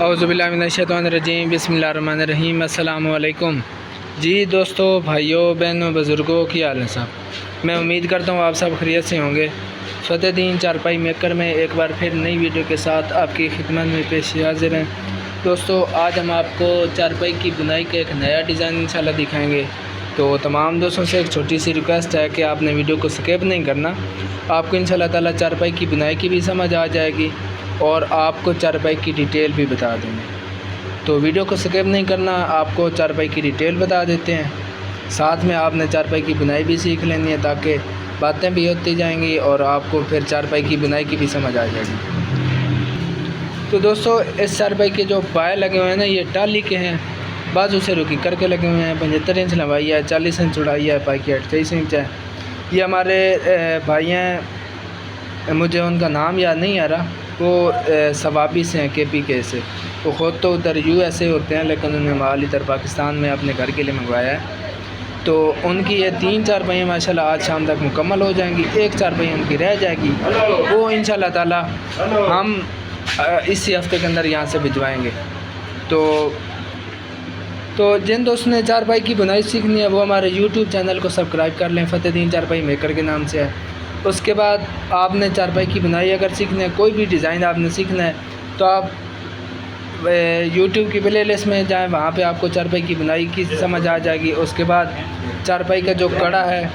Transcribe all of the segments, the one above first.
औज़ुबिल्लाहिमिनश्शैतानिर्रजीम बिस्मिल्लाहिर्रहमानिर्रहीम अस्सलामु अलैकुम। जी दोस्तों, भाइयों, बहनों, बुज़ुर्गों, की हाल है साहब। मैं उम्मीद करता हूँ आप सब खैरियत से होंगे। फ़तेहदीन चारपाई मेकर में एक बार फिर नई वीडियो के साथ आपकी खिदमत में पेश हाज़िर हैं। दोस्तों, आज हम आपको चारपाई की बुनाई का एक नया डिज़ाइन इंशाल्लाह दिखाएँगे। तो तमाम दोस्तों से एक छोटी सी रिक्वेस्ट है कि आपने वीडियो को स्किप नहीं करना। आपको इंशाल्लाह ताला चारपाई की बुनाई की भी समझ आ जाएगी और आपको चारपाई की डिटेल भी बता देंगे। तो वीडियो को स्किप नहीं करना, आपको चारपाई की डिटेल बता देते हैं, साथ में आपने चारपाई की बुनाई भी सीख लेनी है ताकि बातें भी होती जाएंगी और आपको फिर चारपाई की बुनाई की भी समझ आ जाएगी। तो दोस्तों, इस चारपाई के जो पाए लगे हुए हैं ना, ये टाली के हैं, बाजू से रुकी करके लगे हुए हैं। 75 इंच लंबाई है, 40 इंच चौड़ाई है, पाई की 28 इंच है। ये हमारे भाई हैं, मुझे उनका नाम याद नहीं आ रहा, वो सवाबी से हैं, KPK से। वो ख़ुद तो उधर USA होते हैं, लेकिन उन्होंने माल इधर पाकिस्तान में अपने घर के लिए मंगवाया है। तो उनकी ये 3 चारपाइयाँ माशाल्लाह आज शाम तक मुकम्मल हो जाएंगी। एक चारपाई उनकी रह जाएगी, वो इंशाल्लाह ताला हम इसी हफ़्ते के अंदर यहाँ से भिजवाएँगे। तो जिन दोस्तों ने चारपाई की बुनाई सीखनी है वो हमारे YouTube चैनल को सब्सक्राइब कर लें, फ़तेहदीन चारपाई मेकर के नाम से है। उसके बाद आपने चारपाई की बुनाई अगर सीखना है, कोई भी डिज़ाइन आपने सीखना है, तो आप YouTube की प्ले लिस्ट में जाएँ, वहाँ पे आपको चारपाई की बुनाई की समझ आ जाएगी। उसके बाद चारपाई का जो कड़ा है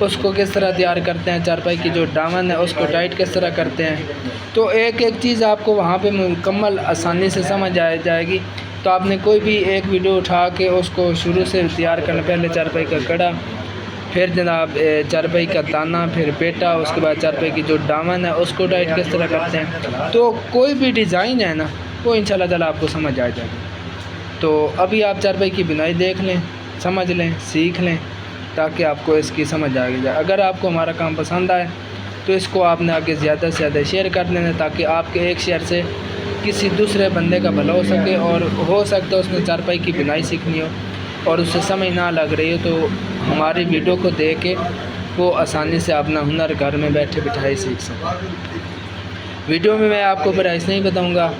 उसको किस तरह तैयार करते हैं, चारपाई की जो दामन है उसको टाइट किस तरह करते हैं, तो एक एक चीज़ आपको वहाँ पे मुकम्मल आसानी से समझ आ जाएगी। तो आपने कोई भी एक वीडियो उठा के उसको शुरू से तैयार करना, पहले चारपाई का कड़ा, फिर जनाब चारपाई का ताना, फिर पेटा, उसके बाद चारपाई की जो दामन है उसको टाइट किस तरह करते हैं। तो कोई भी डिज़ाइन है ना, वो इंशाल्लाह ताला आपको समझ आ जाएगी। तो अभी आप चारपाई की बुनाई देख लें, समझ लें, सीख लें, ताकि आपको इसकी समझ आ जाए। अगर आपको हमारा काम पसंद आए तो इसको आपने आगे ज़्यादा से ज़्यादा शेयर कर देना, ताकि आपके एक शेयर से किसी दूसरे बंदे का भला हो सके, और हो सकता है उसने चारपाई की बुनाई सीखनी हो और उसे समझ ना लग रही हो, तो हमारी वीडियो को देख के वो आसानी से अपना हुनर घर में बैठे बिठाए सीख सके। वीडियो में मैं आपको प्राइस नहीं बताऊंगा,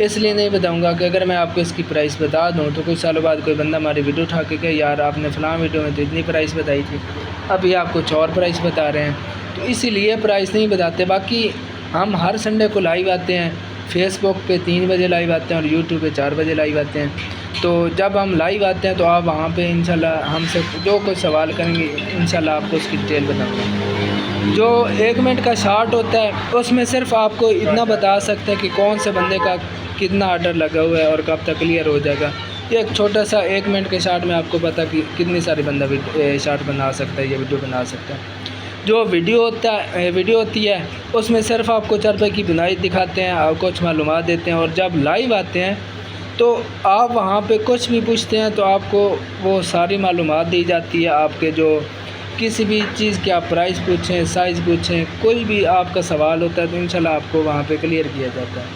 इसलिए नहीं बताऊंगा कि अगर मैं आपको इसकी प्राइस बता दूं तो कुछ सालों बाद कोई बंदा हमारी वीडियो उठा के कहे यार आपने फ़लाँ वीडियो में तो इतनी प्राइस बताई थी, अभी आप कुछ और प्राइस बता रहे हैं, तो इसीलिए प्राइस नहीं बताते। बाकी हम हर संडे को लाइव आते हैं, फेसबुक पे 3 बजे लाइव आते हैं और यूट्यूब पे 4 बजे लाइव आते हैं। तो जब हम लाइव आते हैं तो आप वहाँ पे इंशाल्लाह हमसे जो कोई सवाल करेंगे इंशाल्लाह आपको उसकी डिटेल बताऊँगा। जो 1 मिनट का शार्ट होता है उसमें सिर्फ आपको इतना बता सकते हैं कि कौन से बंदे का कितना ऑर्डर लगा हुआ है और कब तक क्लियर हो जाएगा। ये एक छोटा सा 1 मिनट के शार्ट में आपको पता कि कितनी सारी बंदा शार्ट बना सकता है, ये वीडियो बना सकता है। जो वीडियो होती है उसमें सिर्फ आपको चारपाई की बुनाई दिखाते हैं और कुछ मालूमात देते हैं, और जब लाइव आते हैं तो आप वहाँ पे कुछ भी पूछते हैं तो आपको वो सारी मालूमात दी जाती है। आपके जो किसी भी चीज़ के आप प्राइस पूछें, साइज़ पूछें, कोई भी आपका सवाल होता है तो इंशाल्लाह आपको वहाँ पे क्लियर किया जाता है।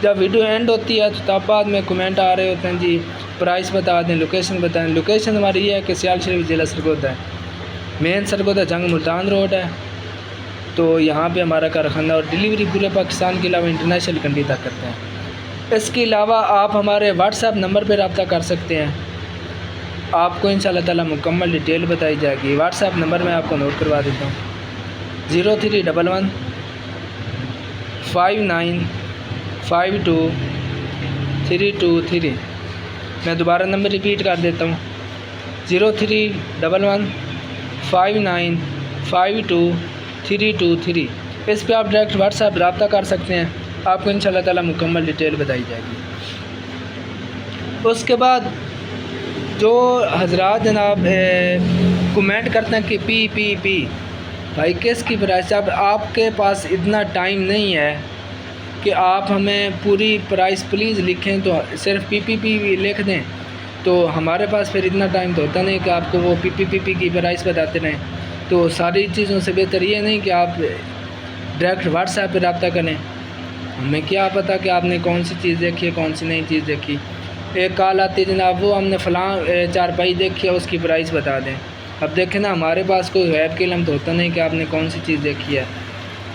जब वीडियो एंड होती है तो तब बाद में कमेंट आ रहे होते हैं जी प्राइस बता दें, लोकेशन बताएं। लोकेशन हमारी ये है कि सियाल शरीफ ज़िला सरगोदा है, मेन सरगोदा जंग मुल्तान रोड है। तो यहाँ पे हमारा कारखाना और डिलीवरी पूरे पाकिस्तान के अलावा इंटरनेशनल कंट्री तक करते हैं। इसके अलावा आप हमारे व्हाट्सएप नंबर पर रब्ता कर सकते हैं, आपको इंशाल्लाह ताला मुकम्मल डिटेल बताई जाएगी। व्हाट्सएप नंबर मैं आपको नोट करवा देता हूँ, 0311 59 52 323। मैं दोबारा नंबर रिपीट कर देता हूँ, 0311 59 52 323। इस पे आप डायरेक्ट व्हाट्सएप रब्ता कर सकते हैं, आपको इंशाल्लाह ताला मुकम्मल डिटेल बताई जाएगी। उसके बाद जो हजरात जनाब कमेंट करते हैं कि पी भाई किसकी प्राइस, अब आपके पास इतना टाइम नहीं है कि आप हमें पूरी प्राइस प्लीज़ लिखें, तो सिर्फ पी लिख दें, तो हमारे पास फिर इतना टाइम तो होता नहीं कि आपको वो पी की प्राइस बताते रहें। तो सारी चीज़ों से बेहतर ये नहीं कि आप डायरेक्ट व्हाट्सएप पे रब्ता करें, हमें क्या पता कि आपने कौन सी चीज़ देखी है, कौन सी नई चीज़ देखी। एक कॉल आती है जनाब वो हमने फ़लाँ चारपाई देखी है, उसकी प्राइस बता दें। अब देखें ना, हमारे पास कोई गैब का इल्म तो होता नहीं कि आपने कौन सी चीज़ देखी है,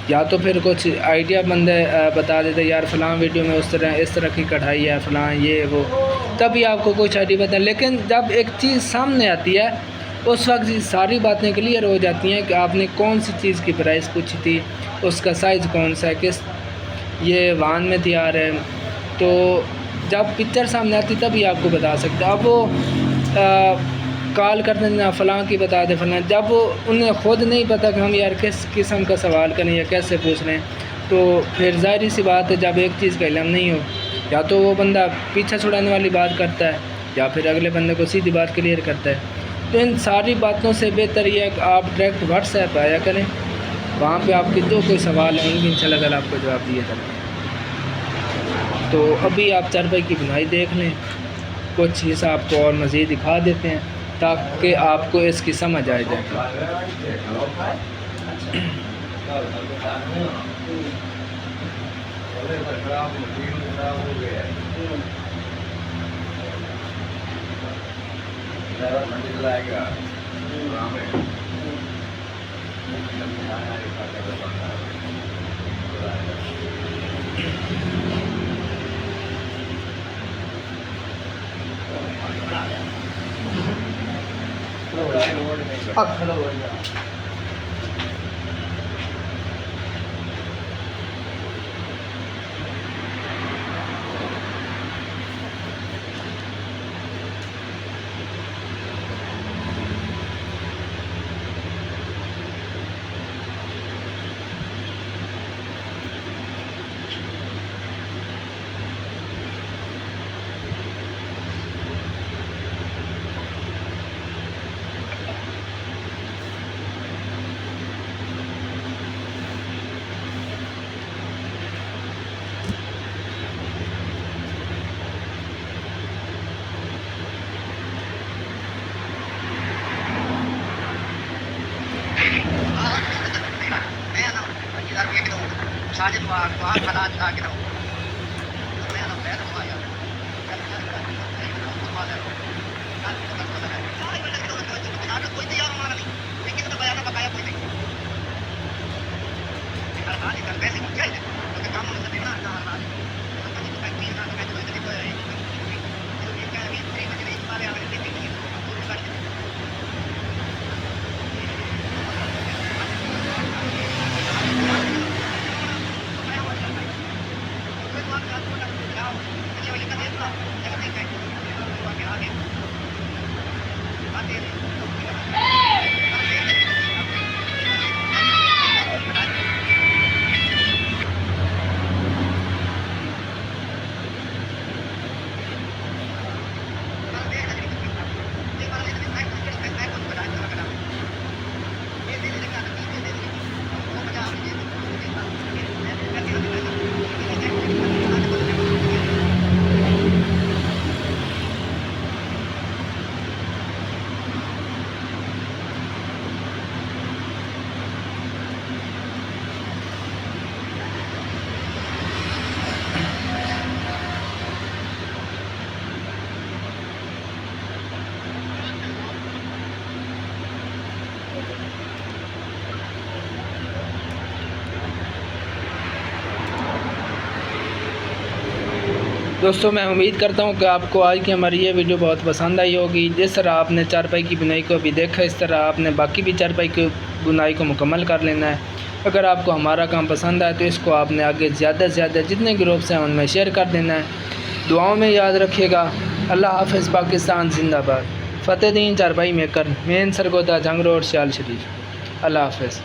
یا تو پھر کچھ آئیڈیا بندے بتا دیتے یار فلاں ویڈیو میں اس طرح کی کڑھائی ہے فلاں یہ وہ، تبھی آپ کو کچھ آئیڈیا بتا. لیکن جب ایک چیز سامنے آتی ہے اس وقت ساری باتیں کلیئر ہو جاتی ہیں کہ آپ نے کون سی چیز کی پرائس پوچھی تھی، اس کا سائز کون سا ہے، کس یہ وان میں تیار ہے. تو جب پکچر سامنے آتی تبھی آپ کو بتا سکتے. اب وہ کال کرتے ہیں فلاں کی بتا دیں فلاں، جب وہ انہیں خود نہیں پتہ کہ ہم یار کس قسم کا سوال کریں یا کیسے پوچھ رہے ہیں، تو پھر ظاہری سی بات ہے جب ایک چیز کا علم نہیں ہو یا تو وہ بندہ پیچھا چھڑانے والی بات کرتا ہے یا پھر اگلے بندے کو سیدھی بات کلیئر کرتا ہے. تو ان ساری باتوں سے بہتر یہ ہے کہ آپ ڈائریکٹ واٹس ایپ آیا کریں، وہاں پہ آپ کے جو کوئی سوال ہیں ان کی انشاءاللہ تعالیٰ آپ کو جواب دیا کریں. تو ابھی آپ چارپائی کی بنائی دیکھ لیں، کچھ حصہ آپ کو اور مزید دکھا دیتے ہیں تاکہ آپ کو اس کی سمجھ آ جائے. دوستوں میں امید کرتا ہوں کہ آپ کو آج کی ہماری یہ ویڈیو بہت پسند آئی ہوگی. جس طرح آپ نے چارپائی کی بنائی کو ابھی دیکھا اس طرح آپ نے باقی بھی چارپائی کی بنائی کو مکمل کر لینا ہے. اگر آپ کو ہمارا کام پسند آئے تو اس کو آپ نے آگے زیادہ سے زیادہ جتنے گروپس ہیں ان میں شیئر کر دینا ہے. دعاؤں میں یاد رکھیے گا. اللہ حافظ. پاکستان زندہ باد. فتح دین چارپائی میکر، مین سرگودا جنگ روڈ سیال شریف. اللہ حافظ.